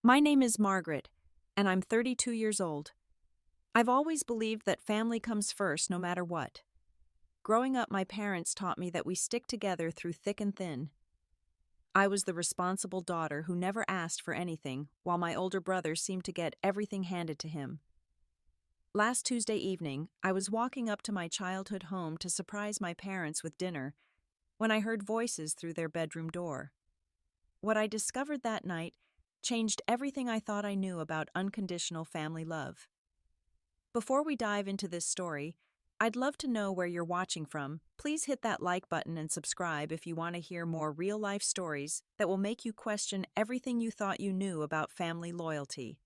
My name is Margaret, and I'm 32 years old. I've always believed that family comes first no matter what. Growing up, my parents taught me that we stick together through thick and thin. I was the responsible daughter who never asked for anything, while my older brother seemed to get everything handed to him. Last Tuesday evening, I was walking up to my childhood home to surprise my parents with dinner when I heard voices through their bedroom door. What I discovered that night changed everything I thought I knew about unconditional family love. Before we dive into this story, I'd love to know where you're watching from. Please hit that like button and subscribe if you want to hear more real-life stories that will make you question everything you thought you knew about family loyalty.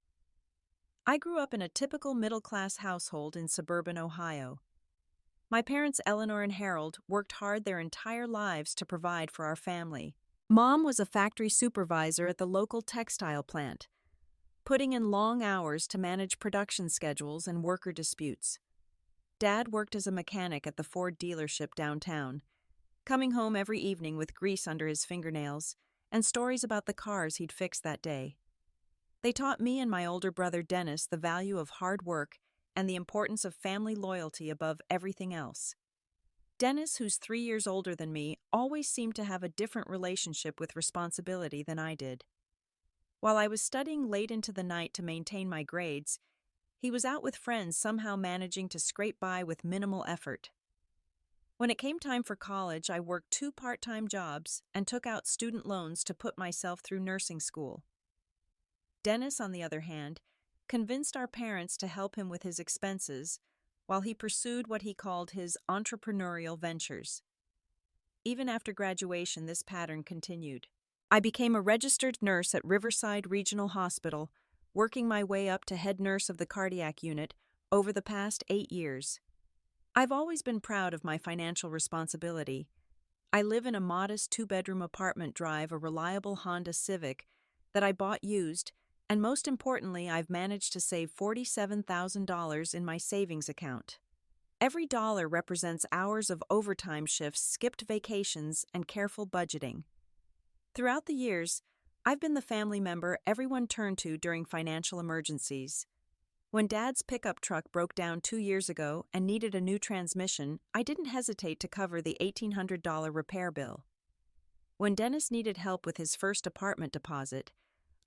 I grew up in a typical middle-class household in suburban Ohio. My parents, Eleanor and Harold, worked hard their entire lives to provide for our family. Mom was a factory supervisor at the local textile plant, putting in long hours to manage production schedules and worker disputes. Dad worked as a mechanic at the Ford dealership downtown, coming home every evening with grease under his fingernails and stories about the cars he'd fixed that day. They taught me and my older brother Dennis the value of hard work and the importance of family loyalty above everything else. Dennis, who's 3 years older than me, always seemed to have a different relationship with responsibility than I did. While I was studying late into the night to maintain my grades, he was out with friends somehow managing to scrape by with minimal effort. When it came time for college, I worked 2 part-time jobs and took out student loans to put myself through nursing school. Dennis, on the other hand, convinced our parents to help him with his expenses while he pursued what he called his entrepreneurial ventures. Even after graduation, this pattern continued. I became a registered nurse at Riverside Regional Hospital, working my way up to head nurse of the cardiac unit over the past 8 years. I've always been proud of my financial responsibility. I live in a modest 2-bedroom apartment, drive a reliable Honda Civic that I bought used, and most importantly, I've managed to save $47,000 in my savings account. Every dollar represents hours of overtime shifts, skipped vacations, and careful budgeting. Throughout the years, I've been the family member everyone turned to during financial emergencies. When Dad's pickup truck broke down 2 years ago and needed a new transmission, I didn't hesitate to cover the $1,800 repair bill. When Dennis needed help with his first apartment deposit,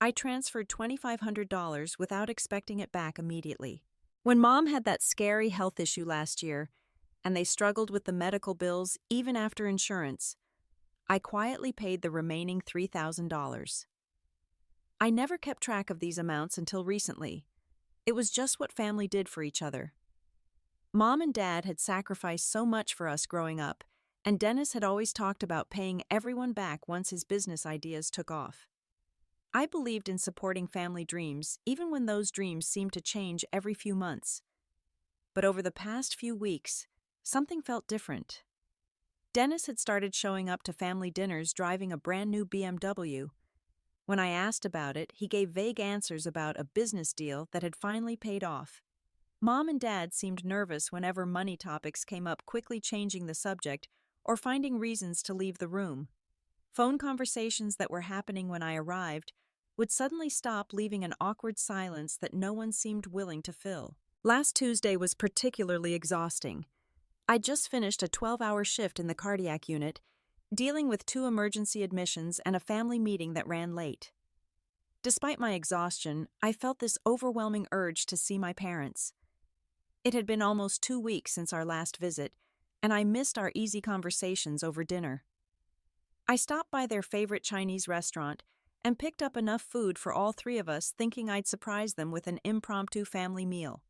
I transferred $2,500 without expecting it back immediately. When Mom had that scary health issue last year, and they struggled with the medical bills even after insurance, I quietly paid the remaining $3,000. I never kept track of these amounts until recently. It was just what family did for each other. Mom and Dad had sacrificed so much for us growing up, and Dennis had always talked about paying everyone back once his business ideas took off. I believed in supporting family dreams, even when those dreams seemed to change every few months. But over the past few weeks, something felt different. Dennis had started showing up to family dinners driving a brand new BMW. When I asked about it, he gave vague answers about a business deal that had finally paid off. Mom and Dad seemed nervous whenever money topics came up, quickly changing the subject or finding reasons to leave the room. Phone conversations that were happening when I arrived would suddenly stop, leaving an awkward silence that no one seemed willing to fill. Last Tuesday was particularly exhausting. I'd just finished a 12-hour shift in the cardiac unit, dealing with 2 emergency admissions and a family meeting that ran late. Despite my exhaustion, I felt this overwhelming urge to see my parents. It had been almost 2 weeks since our last visit, and I missed our easy conversations over dinner. I stopped by their favorite Chinese restaurant and picked up enough food for all 3 of us, thinking I'd surprise them with an impromptu family meal.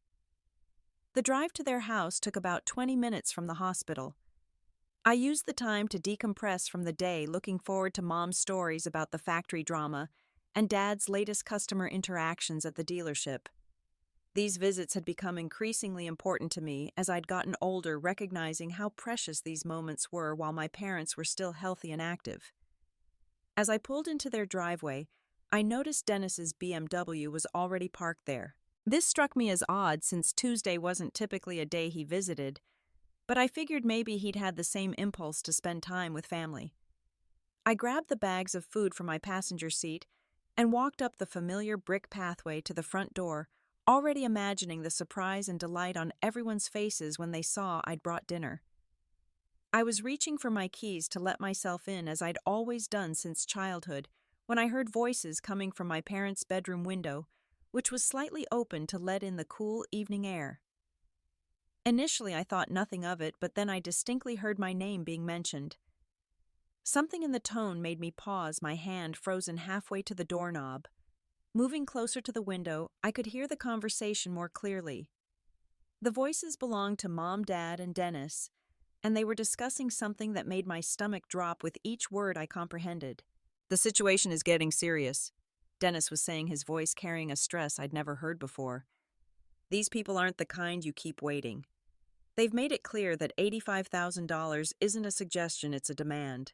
The drive to their house took about 20 minutes from the hospital. I used the time to decompress from the day, looking forward to Mom's stories about the factory drama and Dad's latest customer interactions at the dealership. These visits had become increasingly important to me as I'd gotten older, recognizing how precious these moments were while my parents were still healthy and active. As I pulled into their driveway, I noticed Dennis's BMW was already parked there. This struck me as odd since Tuesday wasn't typically a day he visited, but I figured maybe he'd had the same impulse to spend time with family. I grabbed the bags of food from my passenger seat and walked up the familiar brick pathway to the front door, already imagining the surprise and delight on everyone's faces when they saw I'd brought dinner. I was reaching for my keys to let myself in as I'd always done since childhood when I heard voices coming from my parents' bedroom window, which was slightly open to let in the cool evening air. Initially, I thought nothing of it, but then I distinctly heard my name being mentioned. Something in the tone made me pause, my hand frozen halfway to the doorknob. Moving closer to the window, I could hear the conversation more clearly. The voices belonged to Mom, Dad, and Dennis, and they were discussing something that made my stomach drop with each word I comprehended. "The situation is getting serious," Dennis was saying, his voice carrying a stress I'd never heard before. "These people aren't the kind you keep waiting. They've made it clear that $85,000 isn't a suggestion, it's a demand."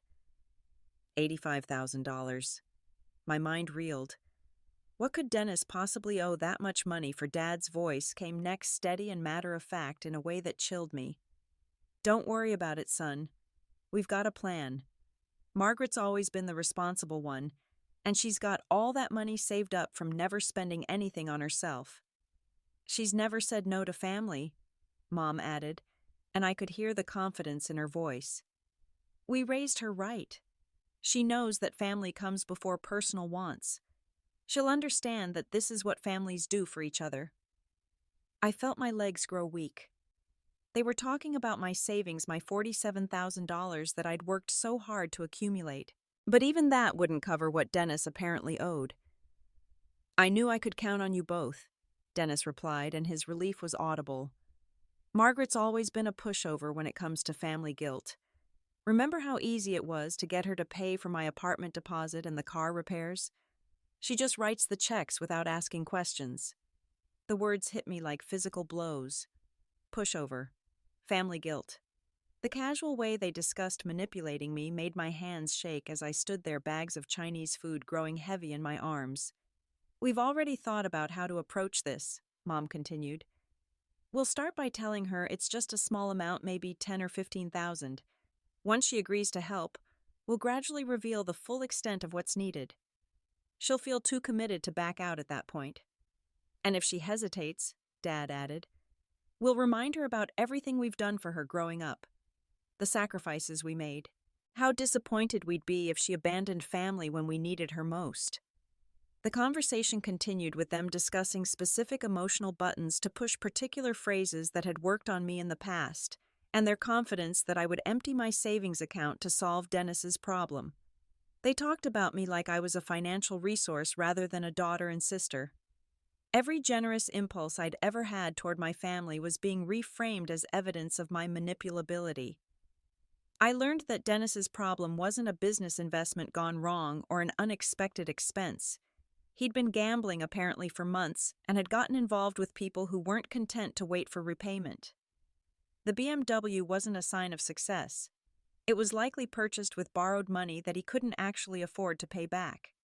$85,000. My mind reeled. What could Dennis possibly owe that much money for? Dad's voice came next, steady and matter-of-fact in a way that chilled me. "Don't worry about it, son. We've got a plan. Margaret's always been the responsible one, and she's got all that money saved up from never spending anything on herself. She's never said no to family," Mom added, and I could hear the confidence in her voice. "We raised her right. She knows that family comes before personal wants. She'll understand that this is what families do for each other." I felt my legs grow weak. They were talking about my savings, my $47,000 that I'd worked so hard to accumulate. But even that wouldn't cover what Dennis apparently owed. "I knew I could count on you both," Dennis replied, and his relief was audible. "Margaret's always been a pushover when it comes to family guilt. Remember how easy it was to get her to pay for my apartment deposit and the car repairs? She just writes the checks without asking questions." The words hit me like physical blows. Pushover. Family guilt. The casual way they discussed manipulating me made my hands shake as I stood there, bags of Chinese food growing heavy in my arms. "We've already thought about how to approach this," Mom continued. "We'll start by telling her it's just a small amount, maybe 10 or 15,000. Once she agrees to help, we'll gradually reveal the full extent of what's needed. She'll feel too committed to back out at that point. And if she hesitates," Dad added, "we'll remind her about everything we've done for her growing up. The sacrifices we made. How disappointed we'd be if she abandoned family when we needed her most." The conversation continued with them discussing specific emotional buttons to push particular phrases that had worked on me in the past, and their confidence that I would empty my savings account to solve Dennis's problem. They talked about me like I was a financial resource rather than a daughter and sister. Every generous impulse I'd ever had toward my family was being reframed as evidence of my manipulability. I learned that Dennis's problem wasn't a business investment gone wrong or an unexpected expense. He'd been gambling apparently for months and had gotten involved with people who weren't content to wait for repayment. The BMW wasn't a sign of success. It was likely purchased with borrowed money that he couldn't actually afford to pay back.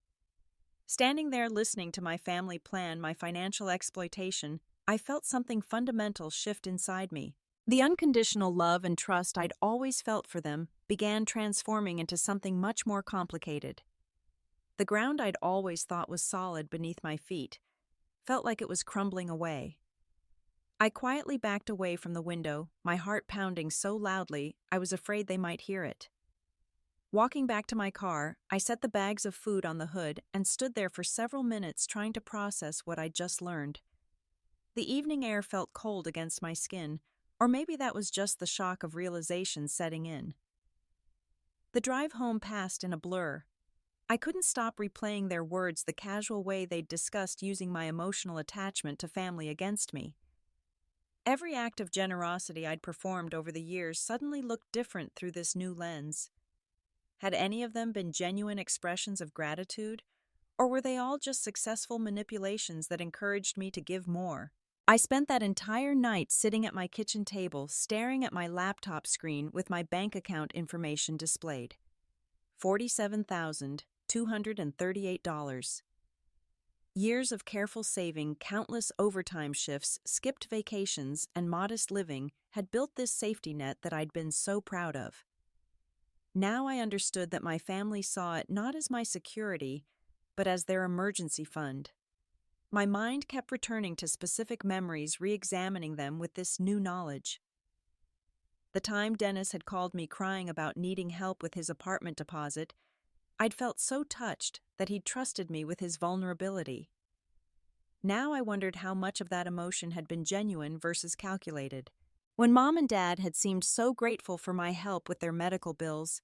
Standing there listening to my family plan my financial exploitation, I felt something fundamental shift inside me. The unconditional love and trust I'd always felt for them began transforming into something much more complicated. The ground I'd always thought was solid beneath my feet felt like it was crumbling away. I quietly backed away from the window, my heart pounding so loudly I was afraid they might hear it. Walking back to my car, I set the bags of food on the hood and stood there for several minutes trying to process what I'd just learned. The evening air felt cold against my skin, or maybe that was just the shock of realization setting in. The drive home passed in a blur. I couldn't stop replaying their words, the casual way they'd discussed using my emotional attachment to family against me. Every act of generosity I'd performed over the years suddenly looked different through this new lens. Had any of them been genuine expressions of gratitude, or were they all just successful manipulations that encouraged me to give more? I spent that entire night sitting at my kitchen table, staring at my laptop screen with my bank account information displayed. $47,238. Years of careful saving, countless overtime shifts, skipped vacations, and modest living had built this safety net that I'd been so proud of. Now I understood that my family saw it not as my security, but as their emergency fund. My mind kept returning to specific memories, re-examining them with this new knowledge. The time Dennis had called me crying about needing help with his apartment deposit, I'd felt so touched that he'd trusted me with his vulnerability. Now I wondered how much of that emotion had been genuine versus calculated. When Mom and Dad had seemed so grateful for my help with their medical bills,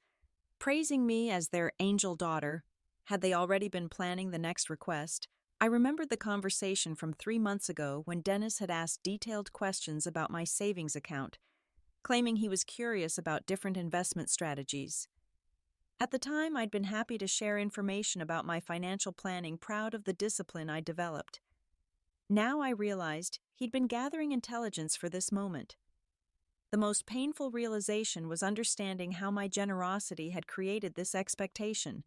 praising me as their angel daughter, had they already been planning the next request, I remembered the conversation from 3 months ago when Dennis had asked detailed questions about my savings account, claiming he was curious about different investment strategies. At the time, I'd been happy to share information about my financial planning, proud of the discipline I developed. Now I realized he'd been gathering intelligence for this moment. The most painful realization was understanding how my generosity had created this expectation.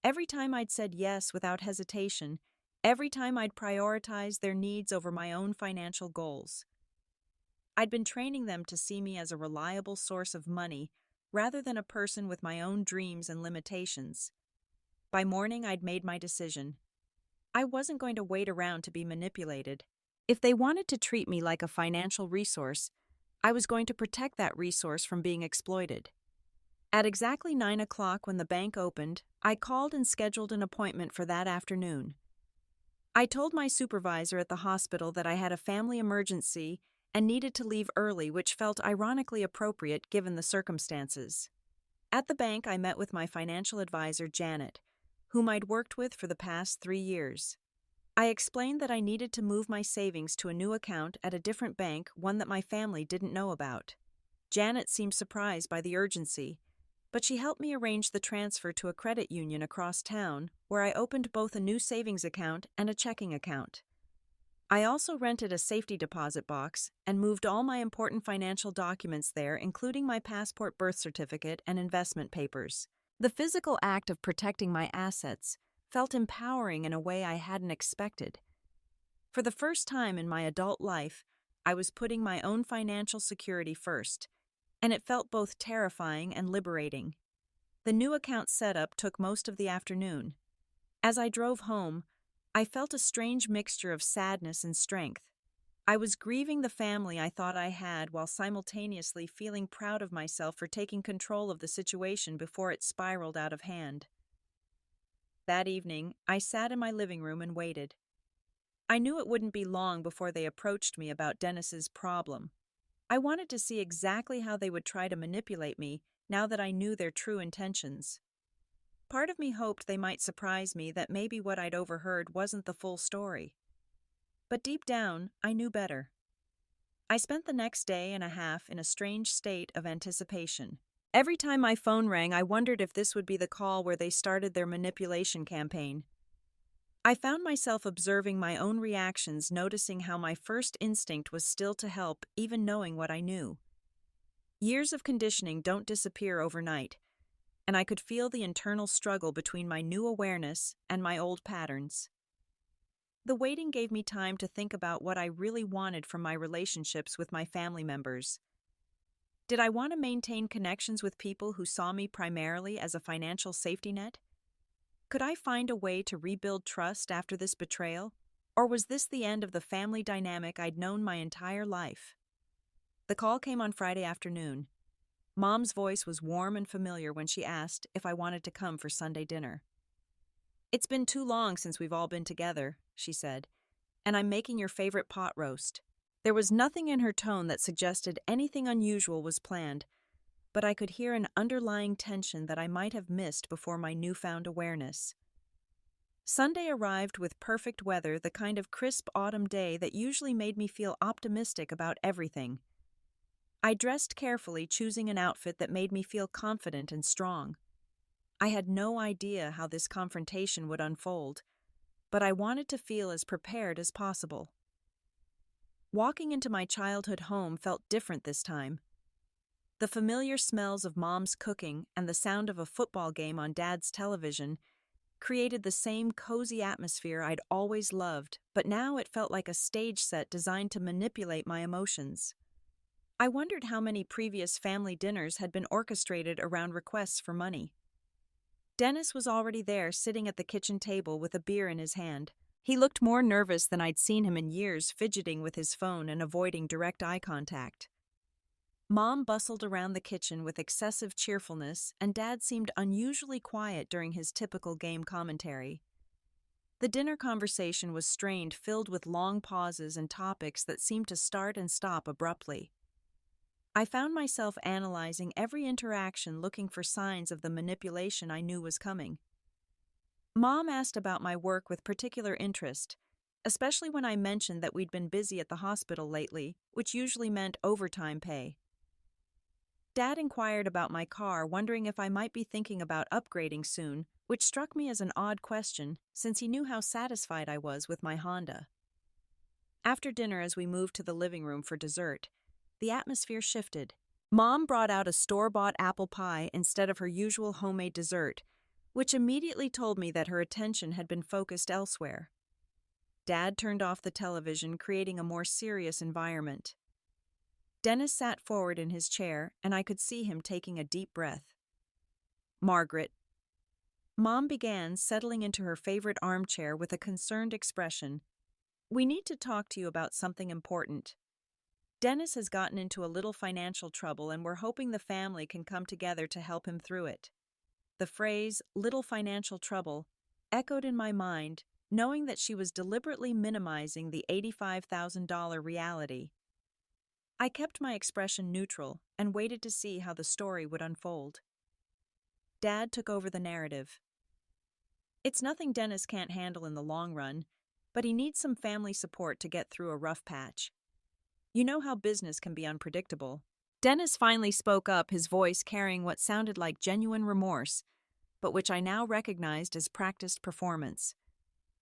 Every time I'd said yes without hesitation, every time I'd prioritized their needs over my own financial goals. I'd been training them to see me as a reliable source of money rather than a person with my own dreams and limitations. By morning, I'd made my decision. I wasn't going to wait around to be manipulated. If they wanted to treat me like a financial resource, I was going to protect that resource from being exploited. At exactly 9 o'clock when the bank opened, I called and scheduled an appointment for that afternoon. I told my supervisor at the hospital that I had a family emergency and needed to leave early, which felt ironically appropriate given the circumstances. At the bank, I met with my financial advisor, Janet, whom I'd worked with for the past 3 years. I explained that I needed to move my savings to a new account at a different bank, one that my family didn't know about. Janet seemed surprised by the urgency, but she helped me arrange the transfer to a credit union across town, where I opened both a new savings account and a checking account. I also rented a safety deposit box and moved all my important financial documents there, including my passport, birth certificate, and investment papers. The physical act of protecting my assets felt empowering in a way I hadn't expected. For the first time in my adult life, I was putting my own financial security first, and it felt both terrifying and liberating. The new account setup took most of the afternoon. As I drove home, I felt a strange mixture of sadness and strength. I was grieving the family I thought I had while simultaneously feeling proud of myself for taking control of the situation before it spiraled out of hand. That evening, I sat in my living room and waited. I knew it wouldn't be long before they approached me about Dennis's problem. I wanted to see exactly how they would try to manipulate me now that I knew their true intentions. Part of me hoped they might surprise me that maybe what I'd overheard wasn't the full story. But deep down, I knew better. I spent the next day and a half in a strange state of anticipation. Every time my phone rang, I wondered if this would be the call where they started their manipulation campaign. I found myself observing my own reactions, noticing how my first instinct was still to help, even knowing what I knew. Years of conditioning don't disappear overnight, and I could feel the internal struggle between my new awareness and my old patterns. The waiting gave me time to think about what I really wanted from my relationships with my family members. Did I want to maintain connections with people who saw me primarily as a financial safety net? Could I find a way to rebuild trust after this betrayal? Or was this the end of the family dynamic I'd known my entire life? The call came on Friday afternoon. Mom's voice was warm and familiar when she asked if I wanted to come for Sunday dinner. "It's been too long since we've all been together," she said, "and I'm making your favorite pot roast." There was nothing in her tone that suggested anything unusual was planned, but I could hear an underlying tension that I might have missed before my newfound awareness. Sunday arrived with perfect weather, the kind of crisp autumn day that usually made me feel optimistic about everything. I dressed carefully, choosing an outfit that made me feel confident and strong. I had no idea how this confrontation would unfold, but I wanted to feel as prepared as possible. Walking into my childhood home felt different this time. The familiar smells of Mom's cooking and the sound of a football game on Dad's television created the same cozy atmosphere I'd always loved, but now it felt like a stage set designed to manipulate my emotions. I wondered how many previous family dinners had been orchestrated around requests for money. Dennis was already there, sitting at the kitchen table with a beer in his hand. He looked more nervous than I'd seen him in years, fidgeting with his phone and avoiding direct eye contact. Mom bustled around the kitchen with excessive cheerfulness, and Dad seemed unusually quiet during his typical game commentary. The dinner conversation was strained, filled with long pauses and topics that seemed to start and stop abruptly. I found myself analyzing every interaction, looking for signs of the manipulation I knew was coming. Mom asked about my work with particular interest, especially when I mentioned that we'd been busy at the hospital lately, which usually meant overtime pay. Dad inquired about my car, wondering if I might be thinking about upgrading soon, which struck me as an odd question since he knew how satisfied I was with my Honda. After dinner, as we moved to the living room for dessert, the atmosphere shifted. Mom brought out a store-bought apple pie instead of her usual homemade dessert, which immediately told me that her attention had been focused elsewhere. Dad turned off the television, creating a more serious environment. Dennis sat forward in his chair, and I could see him taking a deep breath. "Margaret," Mom began, settling into her favorite armchair with a concerned expression, "we need to talk to you about something important. Dennis has gotten into a little financial trouble, and we're hoping the family can come together to help him through it." The phrase, "little financial trouble," echoed in my mind, knowing that she was deliberately minimizing the $85,000 reality. I kept my expression neutral and waited to see how the story would unfold. Dad took over the narrative. "It's nothing Dennis can't handle in the long run, but he needs some family support to get through a rough patch. You know how business can be unpredictable." Dennis finally spoke up, his voice carrying what sounded like genuine remorse, but which I now recognized as practiced performance.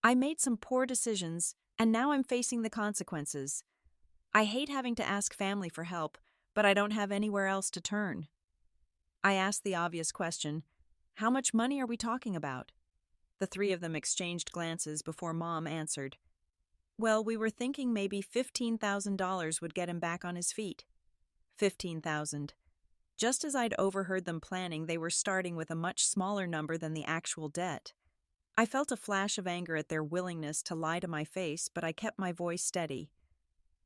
"I made some poor decisions, and now I'm facing the consequences. I hate having to ask family for help, but I don't have anywhere else to turn." I asked the obvious question, "How much money are we talking about?" The three of them exchanged glances before Mom answered, "Well, we were thinking maybe $15,000 would get him back on his feet." 15,000. Just as I'd overheard them planning, they were starting with a much smaller number than the actual debt. I felt a flash of anger at their willingness to lie to my face, but I kept my voice steady.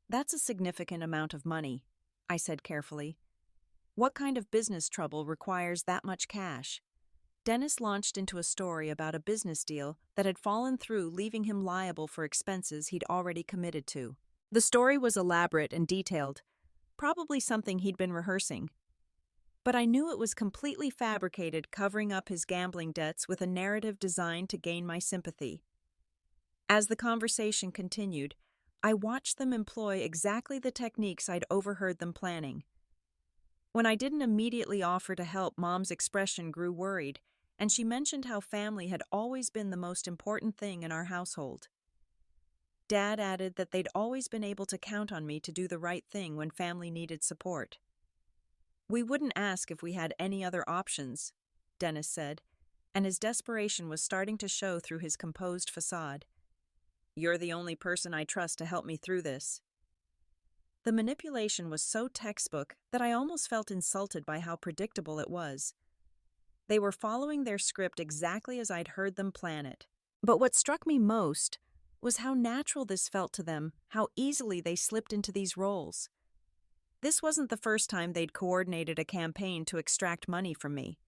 "That's a significant amount of money," I said carefully. "What kind of business trouble requires that much cash?" Dennis launched into a story about a business deal that had fallen through, leaving him liable for expenses he'd already committed to. The story was elaborate and detailed, probably something he'd been rehearsing. But I knew it was completely fabricated, covering up his gambling debts with a narrative designed to gain my sympathy. As the conversation continued, I watched them employ exactly the techniques I'd overheard them planning. When I didn't immediately offer to help, Mom's expression grew worried, and she mentioned how family had always been the most important thing in our household. Dad added that they'd always been able to count on me to do the right thing when family needed support. "We wouldn't ask if we had any other options," Dennis said, and his desperation was starting to show through his composed facade. "You're the only person I trust to help me through this." The manipulation was so textbook that I almost felt insulted by how predictable it was. They were following their script exactly as I'd heard them plan it. But what struck me most was how natural this felt to them, how easily they slipped into these roles. This wasn't the first time they'd coordinated a campaign to extract money from me.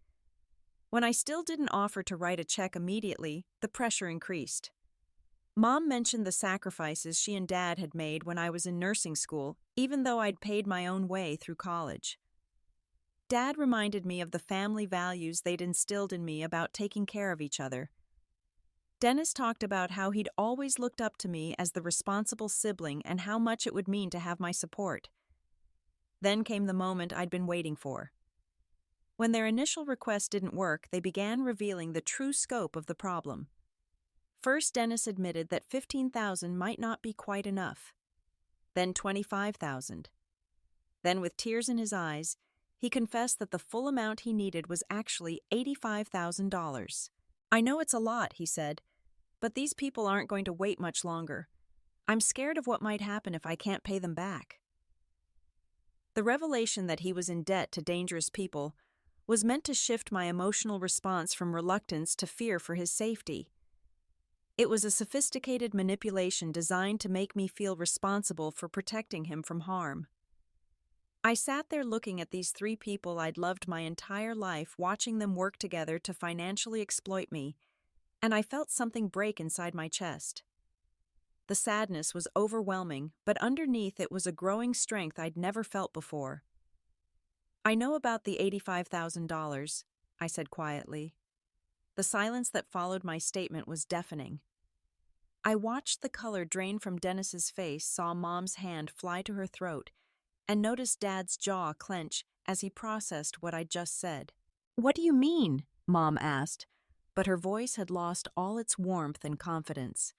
When I still didn't offer to write a check immediately, the pressure increased. Mom mentioned the sacrifices she and Dad had made when I was in nursing school, even though I'd paid my own way through college. Dad reminded me of the family values they'd instilled in me about taking care of each other. Dennis talked about how he'd always looked up to me as the responsible sibling and how much it would mean to have my support. Then came the moment I'd been waiting for. When their initial request didn't work, they began revealing the true scope of the problem. First, Dennis admitted that $15,000 might not be quite enough. Then $25,000. Then, with tears in his eyes, he confessed that the full amount he needed was actually $85,000. "I know it's a lot," he said, "but these people aren't going to wait much longer. I'm scared of what might happen if I can't pay them back." The revelation that he was in debt to dangerous people was meant to shift my emotional response from reluctance to fear for his safety. It was a sophisticated manipulation designed to make me feel responsible for protecting him from harm. I sat there looking at these three people I'd loved my entire life, watching them work together to financially exploit me, and I felt something break inside my chest. The sadness was overwhelming, but underneath it was a growing strength I'd never felt before. "I know about the $85,000, I said quietly. The silence that followed my statement was deafening. I watched the color drain from Dennis's face, saw Mom's hand fly to her throat, and noticed Dad's jaw clench as he processed what I'd just said. "What do you mean?" Mom asked, but her voice had lost all its warmth and confidence.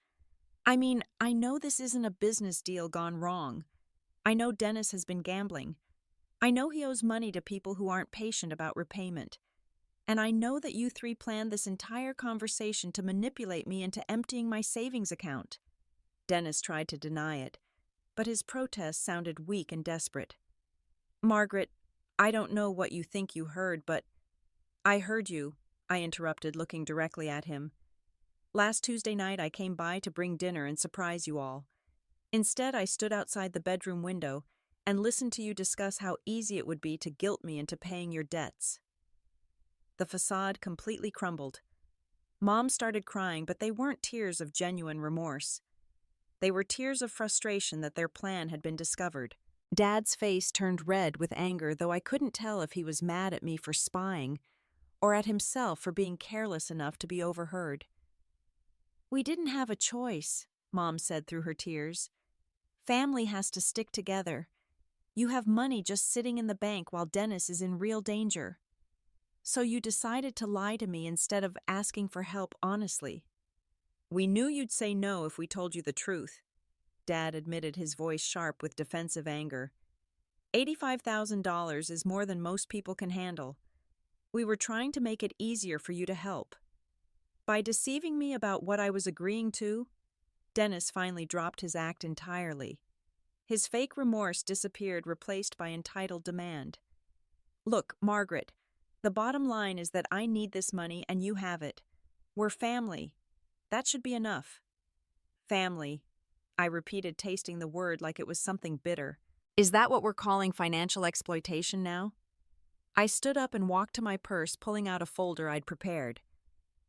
"I mean, I know this isn't a business deal gone wrong. I know Dennis has been gambling. I know he owes money to people who aren't patient about repayment. And I know that you three planned this entire conversation to manipulate me into emptying my savings account." Dennis tried to deny it, but his protest sounded weak and desperate. "Margaret, I don't know what you think you heard, but—" "I heard you," I interrupted, looking directly at him. "Last Tuesday night I came by to bring dinner and surprise you all. Instead, I stood outside the bedroom window and listened to you discuss how easy it would be to guilt me into paying your debts." The facade completely crumbled. Mom started crying, but they weren't tears of genuine remorse. They were tears of frustration that their plan had been discovered. Dad's face turned red with anger, though I couldn't tell if he was mad at me for spying or at himself for being careless enough to be overheard. "We didn't have a choice," Mom said through her tears. "Family has to stick together. You have money just sitting in the bank while Dennis is in real danger. So you decided to lie to me instead of asking for help honestly." "We knew you'd say no if we told you the truth," Dad admitted, his voice sharp with defensive anger. $85,000 is more than most people can handle. We were trying to make it easier for you to help. By deceiving me about what I was agreeing to, Dennis finally dropped his act entirely. His fake remorse disappeared, replaced by entitled demand. "Look, Margaret, the bottom line is that I need this money and you have it. We're family. That should be enough." "Family," I repeated, tasting the word like it was something bitter. "Is that what we're calling financial exploitation now?" I stood up and walked to my purse, pulling out a folder I'd prepared.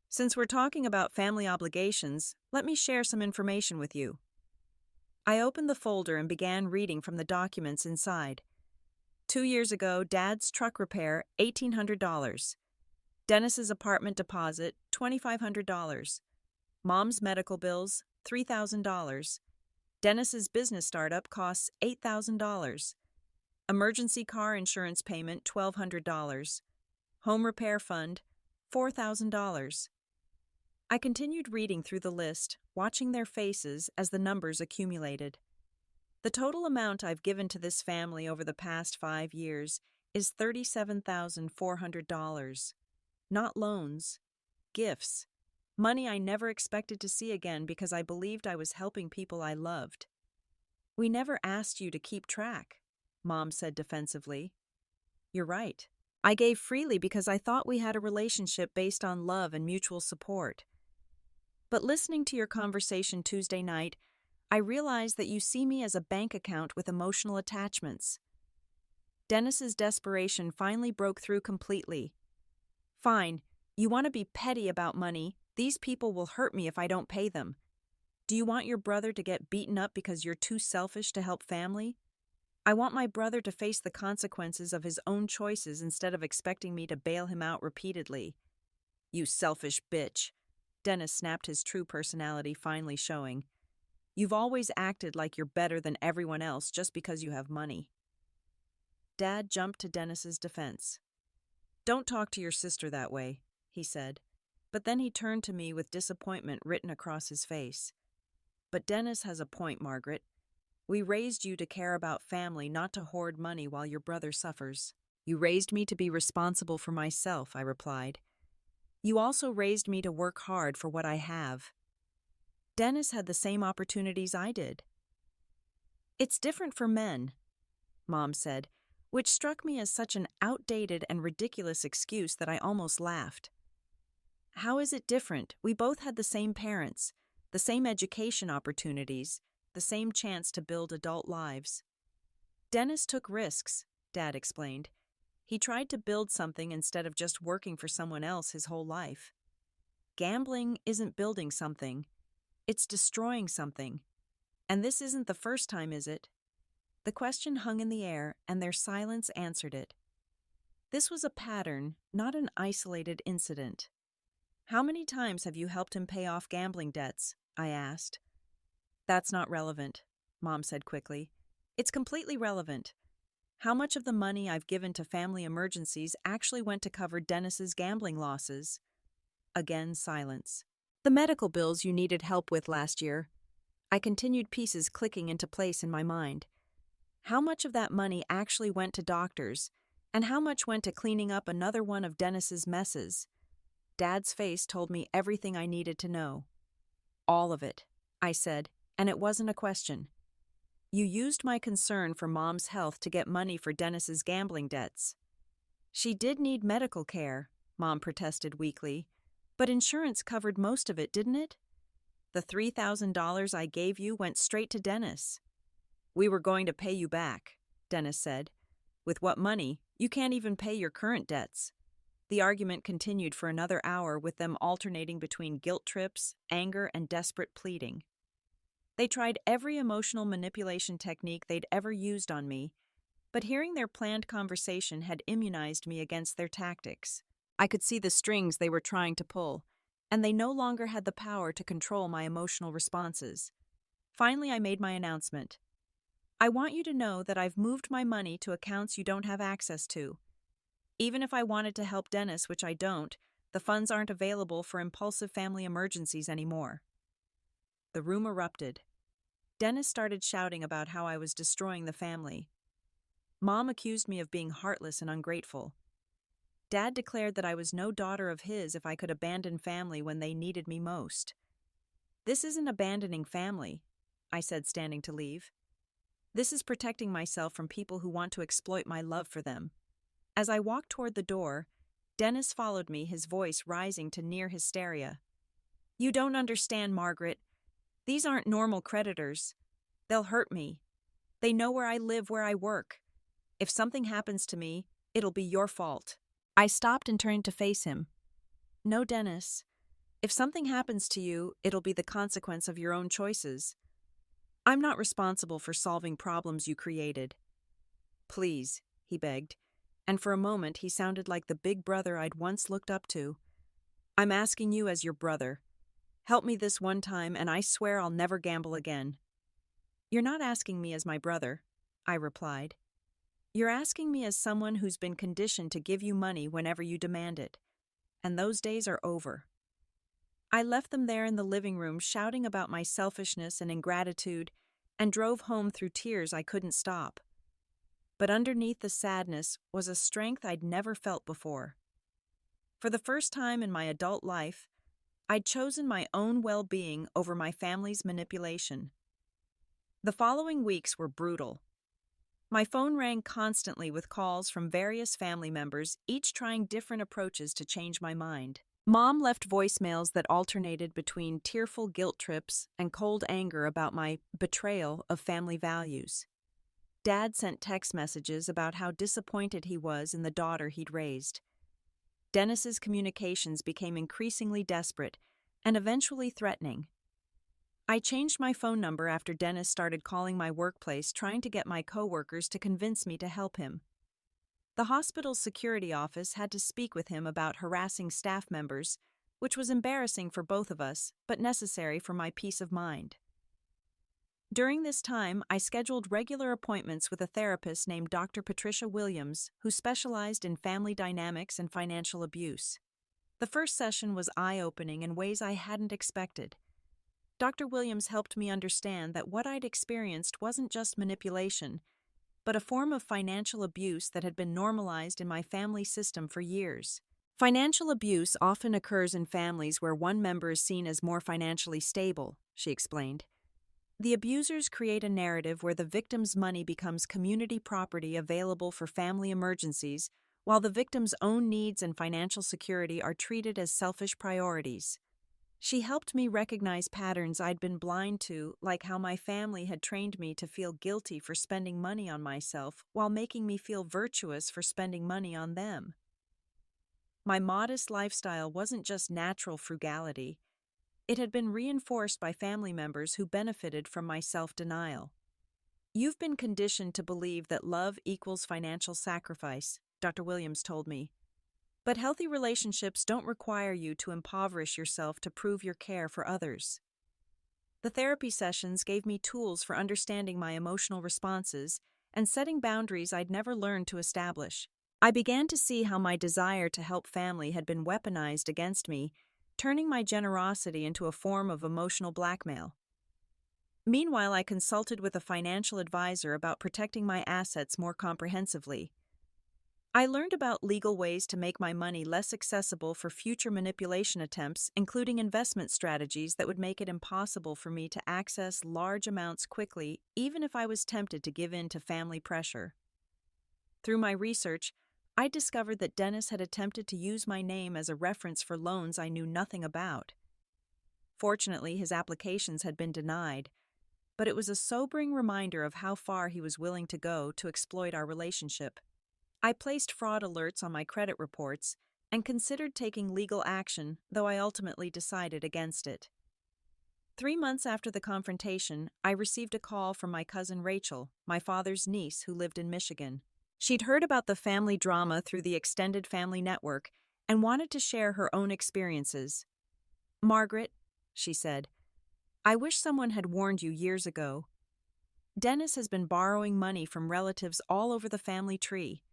"Since we're talking about family obligations, let me share some information with you." I opened the folder and began reading from the documents inside. 2 years ago, Dad's truck repair, $1,800. Dennis's apartment deposit, $2,500. Mom's medical bills, $3,000. Dennis's business startup costs $8,000. Emergency car insurance payment, $1,200. Home repair fund, $4,000. I continued reading through the list, watching their faces as the numbers accumulated. The total amount I've given to this family over the past 5 years is $37,400. Not loans, gifts. Money I never expected to see again because I believed I was helping people I loved. "We never asked you to keep track," Mom said defensively. "You're right. I gave freely because I thought we had a relationship based on love and mutual support. But listening to your conversation Tuesday night, I realized that you see me as a bank account with emotional attachments." Dennis's desperation finally broke through completely. "Fine, you want to be petty about money. These people will hurt me if I don't pay them. Do you want your brother to get beaten up because you're too selfish to help family? I want my brother to face the consequences of his own choices instead of expecting me to bail him out repeatedly." "You selfish bitch." Dennis snapped, his true personality finally showing. "You've always acted like you're better than everyone else just because you have money." Dad jumped to Dennis's defense. "Don't talk to your sister that way," he said. But then he turned to me with disappointment written across his face. "But Dennis has a point, Margaret. We raised you to care about family, not to hoard money while your brother suffers." "You raised me to be responsible for myself," I replied. "You also raised me to work hard for what I have. Dennis had the same opportunities I did." "It's different for men," Mom said. which struck me as such an outdated and ridiculous excuse that I almost laughed. How is it different? We both had the same parents, the same education opportunities, the same chance to build adult lives. Dennis took risks, Dad explained. He tried to build something instead of just working for someone else his whole life. Gambling isn't building something, it's destroying something. And this isn't the first time, is it? The question hung in the air, and their silence answered it. This was a pattern, not an isolated incident. How many times have you helped him pay off gambling debts? I asked. That's not relevant, Mom said quickly. It's completely relevant. How much of the money I've given to family emergencies actually went to cover Dennis's gambling losses? Again, silence. The medical bills you needed help with last year. I continued, pieces clicking into place in my mind. How much of that money actually went to doctors, and how much went to cleaning up another one of Dennis's messes? Dad's face told me everything I needed to know. All of it, I said, and it wasn't a question. You used my concern for Mom's health to get money for Dennis's gambling debts. She did need medical care, Mom protested weakly, but insurance covered most of it, didn't it? The $3,000 I gave you went straight to Dennis. We were going to pay you back, Dennis said. With what money? You can't even pay your current debts. The argument continued for another hour, with them alternating between guilt trips, anger, and desperate pleading. They tried every emotional manipulation technique they'd ever used on me, but hearing their planned conversation had immunized me against their tactics. I could see the strings they were trying to pull, and they no longer had the power to control my emotional responses. Finally, I made my announcement. I want you to know that I've moved my money to accounts you don't have access to. Even if I wanted to help Dennis, which I don't, the funds aren't available for impulsive family emergencies anymore. The room erupted. Dennis started shouting about how I was destroying the family. Mom accused me of being heartless and ungrateful. Dad declared that I was no daughter of his if I could abandon family when they needed me most. This isn't abandoning family, I said, standing to leave. This is protecting myself from people who want to exploit my love for them. As I walked toward the door, Dennis followed me, his voice rising to near hysteria. You don't understand, Margaret. These aren't normal creditors. They'll hurt me. They know where I live, where I work. If something happens to me, it'll be your fault. I stopped and turned to face him. No, Dennis. If something happens to you, it'll be the consequence of your own choices. I'm not responsible for solving problems you created. Please, he begged, and for a moment he sounded like the big brother I'd once looked up to. I'm asking you as your brother. Help me this one time, and I swear I'll never gamble again. You're not asking me as my brother, I replied. You're asking me as someone who's been conditioned to give you money whenever you demand it. And those days are over. I left them there in the living room shouting about my selfishness and ingratitude, and drove home through tears I couldn't stop. But underneath the sadness was a strength I'd never felt before. For the first time in my adult life, I'd chosen my own well-being over my family's manipulation. The following weeks were brutal. My phone rang constantly with calls from various family members, each trying different approaches to change my mind. Mom left voicemails that alternated between tearful guilt trips and cold anger about my betrayal of family values. Dad sent text messages about how disappointed he was in the daughter he'd raised. Dennis's communications became increasingly desperate and eventually threatening. I changed my phone number after Dennis started calling my workplace, trying to get my coworkers to convince me to help him. The hospital's security office had to speak with him about harassing staff members, which was embarrassing for both of us, but necessary for my peace of mind. During this time, I scheduled regular appointments with a therapist named Dr. Patricia Williams, who specialized in family dynamics and financial abuse. The first session was eye-opening in ways I hadn't expected. Dr. Williams helped me understand that what I'd experienced wasn't just manipulation, but a form of financial abuse that had been normalized in my family system for years. Financial abuse often occurs in families where one member is seen as more financially stable, she explained. The abusers create a narrative where the victim's money becomes community property available for family emergencies, while the victim's own needs and financial security are treated as selfish priorities. She helped me recognize patterns I'd been blind to, like how my family had trained me to feel guilty for spending money on myself while making me feel virtuous for spending money on them. My modest lifestyle wasn't just natural frugality. It had been reinforced by family members who benefited from my self-denial. "You've been conditioned to believe that love equals financial sacrifice," Dr. Williams told me. "But healthy relationships don't require you to impoverish yourself to prove your care for others." The therapy sessions gave me tools for understanding my emotional responses and setting boundaries I'd never learned to establish. I began to see how my desire to help family had been weaponized against me, turning my generosity into a form of emotional blackmail. Meanwhile, I consulted with a financial advisor about protecting my assets more comprehensively. I learned about legal ways to make my money less accessible for future manipulation attempts, including investment strategies that would make it impossible for me to access large amounts quickly, even if I was tempted to give in to family pressure. Through my research, I discovered that Dennis had attempted to use my name as a reference for loans I knew nothing about. Fortunately, his applications had been denied, but it was a sobering reminder of how far he was willing to go to exploit our relationship. I placed fraud alerts on my credit reports and considered taking legal action, though I ultimately decided against it. 3 months after the confrontation, I received a call from my cousin Rachel, my father's niece who lived in Michigan. She'd heard about the family drama through the extended family network and wanted to share her own experiences. "Margaret," she said, "I wish someone had warned you years ago. Dennis has been borrowing money from relatives all over the family tree.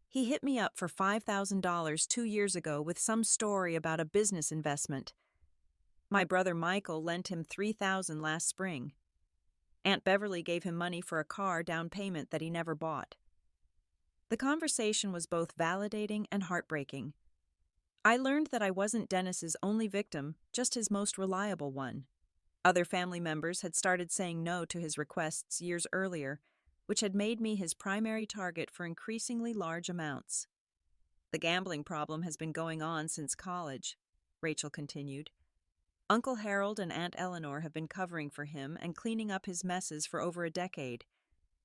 He hit me up for $5,000 2 years ago with some story about a business investment. My brother Michael lent him $3,000 last spring. Aunt Beverly gave him money for a car down payment that he never bought." The conversation was both validating and heartbreaking. I learned that I wasn't Dennis's only victim, just his most reliable one. Other family members had started saying no to his requests years earlier, which had made me his primary target for increasingly large amounts. "The gambling problem has been going on since college," Rachel continued. "Uncle Harold and Aunt Eleanor have been covering for him and cleaning up his messes for over a decade.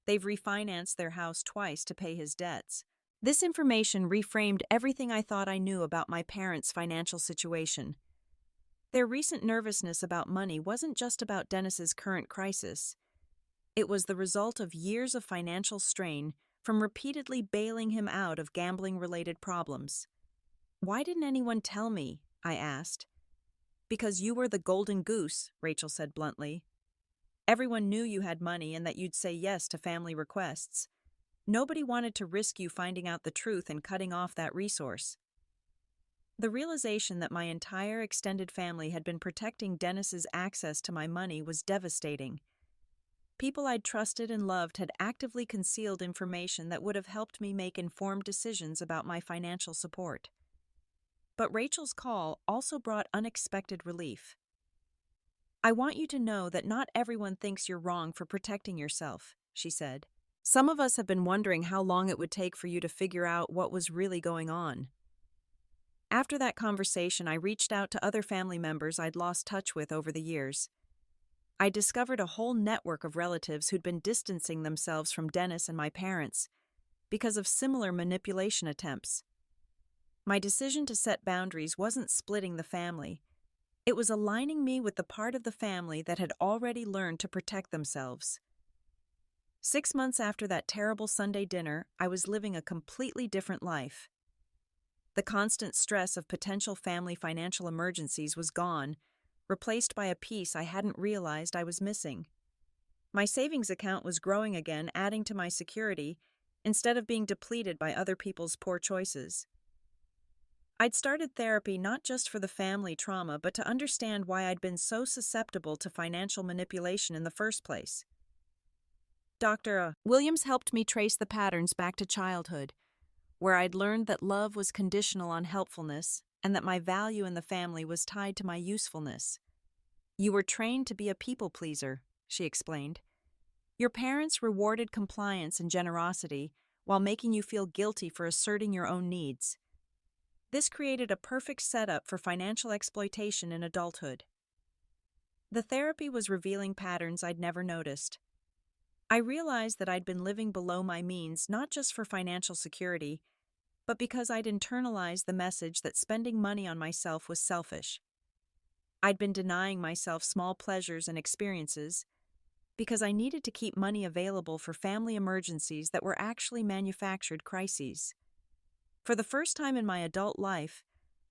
They've refinanced their house twice to pay his debts." This information reframed everything I thought I knew about my parents' financial situation. Their recent nervousness about money wasn't just about Dennis's current crisis. It was the result of years of financial strain from repeatedly bailing him out of gambling-related problems. "Why didn't anyone tell me?" I asked. "Because you were the golden goose," Rachel said bluntly. "Everyone knew you had money and that you'd say yes to family requests. Nobody wanted to risk you finding out the truth and cutting off that resource." The realization that my entire extended family had been protecting Dennis's access to my money was devastating. People I'd trusted and loved had actively concealed information that would have helped me make informed decisions about my financial support. But Rachel's call also brought unexpected relief. "I want you to know that not everyone thinks you're wrong for protecting yourself," she said. "Some of us have been wondering how long it would take for you to figure out what was really going on." After that conversation, I reached out to other family members I'd lost touch with over the years. I discovered a whole network of relatives who'd been distancing themselves from Dennis and my parents because of similar manipulation attempts. My decision to set boundaries wasn't splitting the family. It was aligning me with the part of the family that had already learned to protect themselves. 6 months after that terrible Sunday dinner, I was living a completely different life. The constant stress of potential family financial emergencies was gone, replaced by a peace I hadn't realized I was missing. My savings account was growing again, adding to my security, instead of being depleted by other people's poor choices. I'd started therapy not just for the family trauma, but to understand why I'd been so susceptible to financial manipulation in the first place. Dr. Williams helped me trace the patterns back to childhood, where I'd learned that love was conditional on helpfulness and that my value in the family was tied to my usefulness. "You were trained to be a people pleaser," she explained. Your parents rewarded compliance and generosity while making you feel guilty for asserting your own needs. This created a perfect setup for financial exploitation in adulthood. The therapy was revealing patterns I'd never noticed. I realized that I'd been living below my means not just for financial security, but because I'd internalized the message that spending money on myself was selfish. I'd been denying myself small pleasures and experiences because I needed to keep money available for family emergencies that were actually manufactured crises. For the first time in my adult life,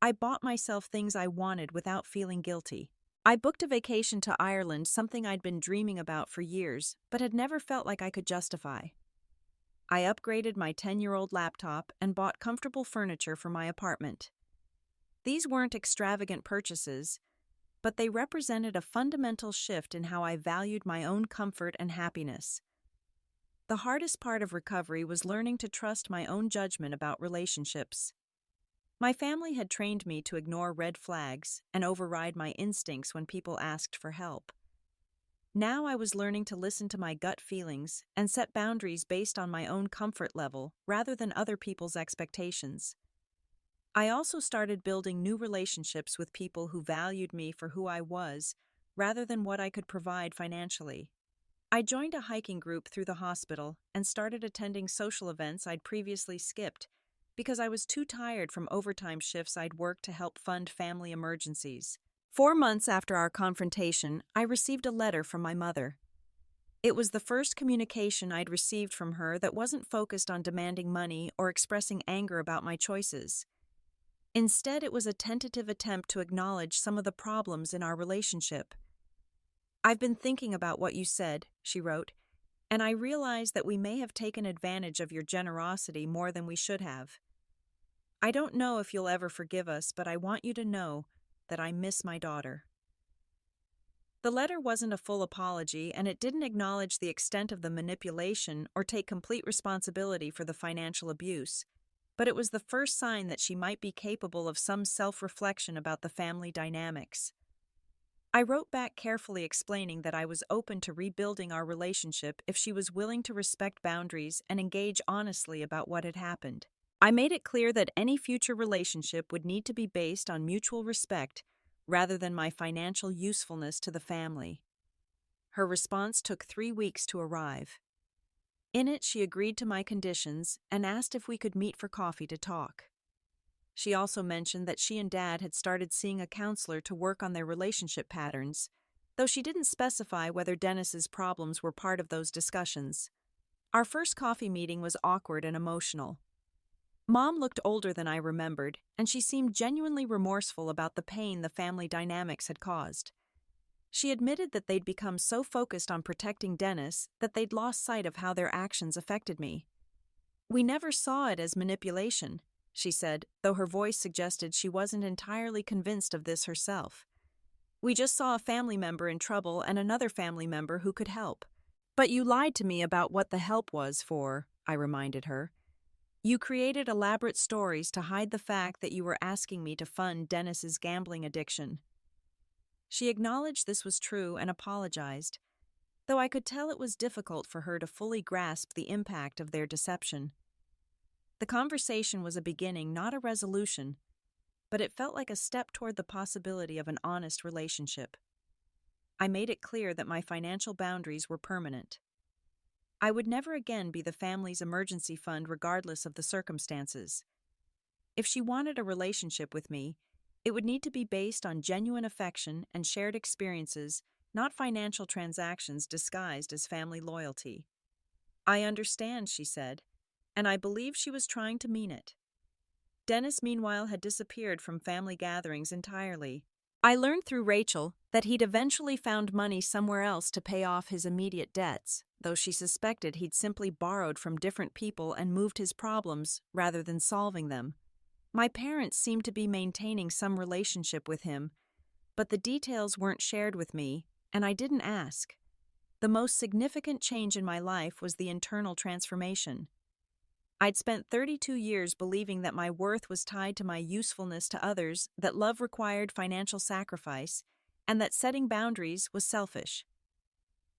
I bought myself things I wanted without feeling guilty. I booked a vacation to Ireland, something I'd been dreaming about for years, but had never felt like I could justify. I upgraded my 10-year-old laptop and bought comfortable furniture for my apartment. These weren't extravagant purchases, but they represented a fundamental shift in how I valued my own comfort and happiness. The hardest part of recovery was learning to trust my own judgment about relationships. My family had trained me to ignore red flags and override my instincts when people asked for help. Now I was learning to listen to my gut feelings and set boundaries based on my own comfort level rather than other people's expectations. I also started building new relationships with people who valued me for who I was rather than what I could provide financially. I joined a hiking group through the hospital and started attending social events I'd previously skipped because I was too tired from overtime shifts I'd worked to help fund family emergencies. 4 months after our confrontation, I received a letter from my mother. It was the first communication I'd received from her that wasn't focused on demanding money or expressing anger about my choices. Instead, it was a tentative attempt to acknowledge some of the problems in our relationship. I've been thinking about what you said, she wrote, and I realize that we may have taken advantage of your generosity more than we should have. I don't know if you'll ever forgive us, but I want you to know that I miss my daughter. The letter wasn't a full apology, and it didn't acknowledge the extent of the manipulation or take complete responsibility for the financial abuse, but it was the first sign that she might be capable of some self-reflection about the family dynamics. I wrote back carefully explaining that I was open to rebuilding our relationship if she was willing to respect boundaries and engage honestly about what had happened. I made it clear that any future relationship would need to be based on mutual respect rather than my financial usefulness to the family. Her response took 3 weeks to arrive. In it, she agreed to my conditions and asked if we could meet for coffee to talk. She also mentioned that she and Dad had started seeing a counselor to work on their relationship patterns, though she didn't specify whether Dennis's problems were part of those discussions. Our first coffee meeting was awkward and emotional. Mom looked older than I remembered, and she seemed genuinely remorseful about the pain the family dynamics had caused. She admitted that they'd become so focused on protecting Dennis that they'd lost sight of how their actions affected me. We never saw it as manipulation, she said, though her voice suggested she wasn't entirely convinced of this herself. We just saw a family member in trouble and another family member who could help. But you lied to me about what the help was for, I reminded her. You created elaborate stories to hide the fact that you were asking me to fund Dennis's gambling addiction. She acknowledged this was true and apologized, though I could tell it was difficult for her to fully grasp the impact of their deception. The conversation was a beginning, not a resolution, but it felt like a step toward the possibility of an honest relationship. I made it clear that my financial boundaries were permanent. I would never again be the family's emergency fund regardless of the circumstances. If she wanted a relationship with me, it would need to be based on genuine affection and shared experiences, not financial transactions disguised as family loyalty. I understand, she said, and I believe she was trying to mean it. Dennis, meanwhile, had disappeared from family gatherings entirely. I learned through Rachel that he'd eventually found money somewhere else to pay off his immediate debts, though she suspected he'd simply borrowed from different people and moved his problems rather than solving them. My parents seemed to be maintaining some relationship with him, but the details weren't shared with me, and I didn't ask. The most significant change in my life was the internal transformation. I'd spent 32 years believing that my worth was tied to my usefulness to others, that love required financial sacrifice, and that setting boundaries was selfish.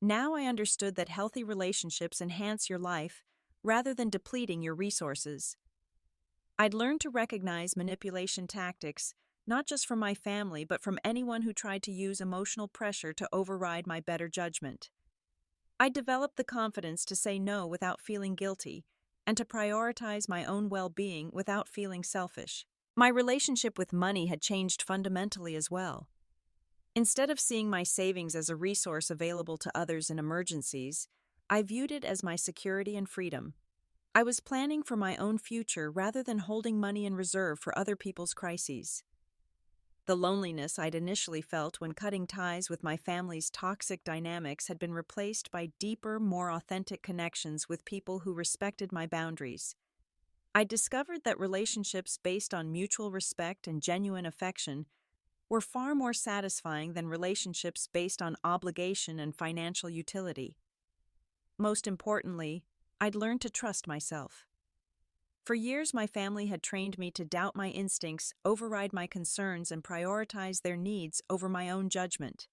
Now I understood that healthy relationships enhance your life rather than depleting your resources. I'd learned to recognize manipulation tactics, not just from my family, but from anyone who tried to use emotional pressure to override my better judgment. I developed the confidence to say no without feeling guilty and to prioritize my own well-being without feeling selfish. My relationship with money had changed fundamentally as well. Instead of seeing my savings as a resource available to others in emergencies, I viewed it as my security and freedom. I was planning for my own future rather than holding money in reserve for other people's crises. The loneliness I'd initially felt when cutting ties with my family's toxic dynamics had been replaced by deeper, more authentic connections with people who respected my boundaries. I discovered that relationships based on mutual respect and genuine affection were far more satisfying than relationships based on obligation and financial utility. Most importantly, I'd learned to trust myself. For years, my family had trained me to doubt my instincts, override my concerns, and prioritize their needs over my own judgment.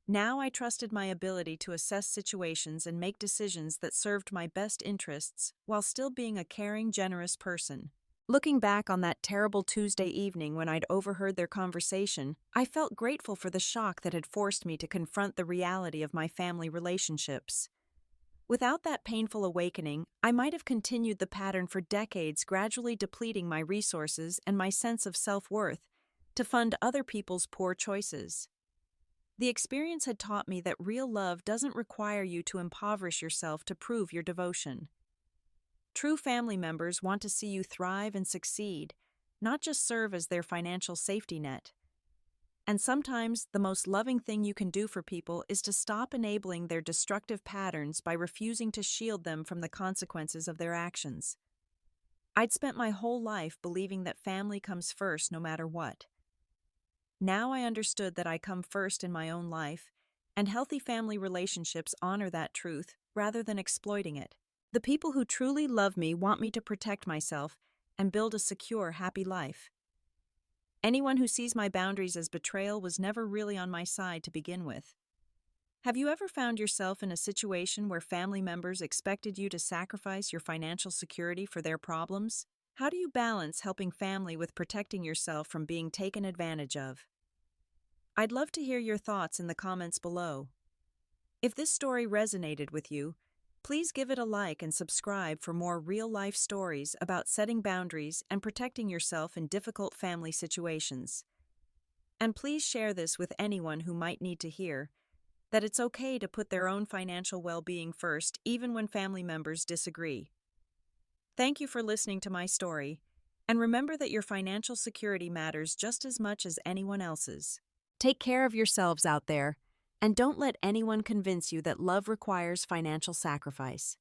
Now I trusted my ability to assess situations and make decisions that served my best interests while still being a caring, generous person. Looking back on that terrible Tuesday evening when I'd overheard their conversation, I felt grateful for the shock that had forced me to confront the reality of my family relationships. Without that painful awakening, I might have continued the pattern for decades, gradually depleting my resources and my sense of self-worth to fund other people's poor choices. The experience had taught me that real love doesn't require you to impoverish yourself to prove your devotion. True family members want to see you thrive and succeed, not just serve as their financial safety net. And sometimes the most loving thing you can do for people is to stop enabling their destructive patterns by refusing to shield them from the consequences of their actions. I'd spent my whole life believing that family comes first no matter what. Now I understood that I come first in my own life, and healthy family relationships honor that truth rather than exploiting it. The people who truly love me want me to protect myself and build a secure, happy life. Anyone who sees my boundaries as betrayal was never really on my side to begin with. Have you ever found yourself in a situation where family members expected you to sacrifice your financial security for their problems? How do you balance helping family with protecting yourself from being taken advantage of? I'd love to hear your thoughts in the comments below. If this story resonated with you, please give it a like and subscribe for more real-life stories about setting boundaries and protecting yourself in difficult family situations. And please share this with anyone who might need to hear that it's okay to put their own financial well-being first, even when family members disagree. Thank you for listening to my story, and remember that your financial security matters just as much as anyone else's. Take care of yourselves out there, and don't let anyone convince you that love requires financial sacrifice.